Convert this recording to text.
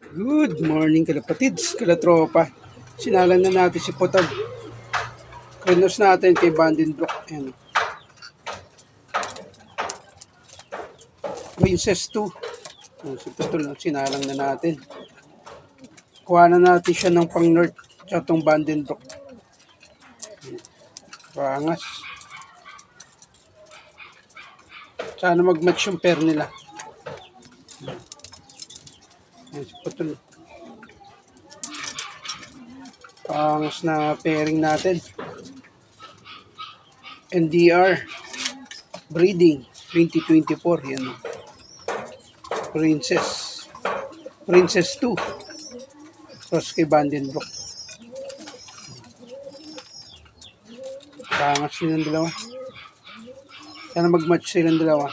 Good morning kalapatids, kalatropa. Sinalan na natin si Potag. Krinos natin kay Vandenbroek. Ayan. Princess 2. Si Potol, sinalang na natin. Kuha na natin siya ng pang north sa itong Vandenbroek. Rangas. Sana mag-match yung pair nila. Ayan, si Potol. Rangas na pairing natin. NDR Breeding 2024. Yan. Princess 2. Cross kay Vandenbroek. Rangas silang dalawa. Sana mag-match silang dalawa.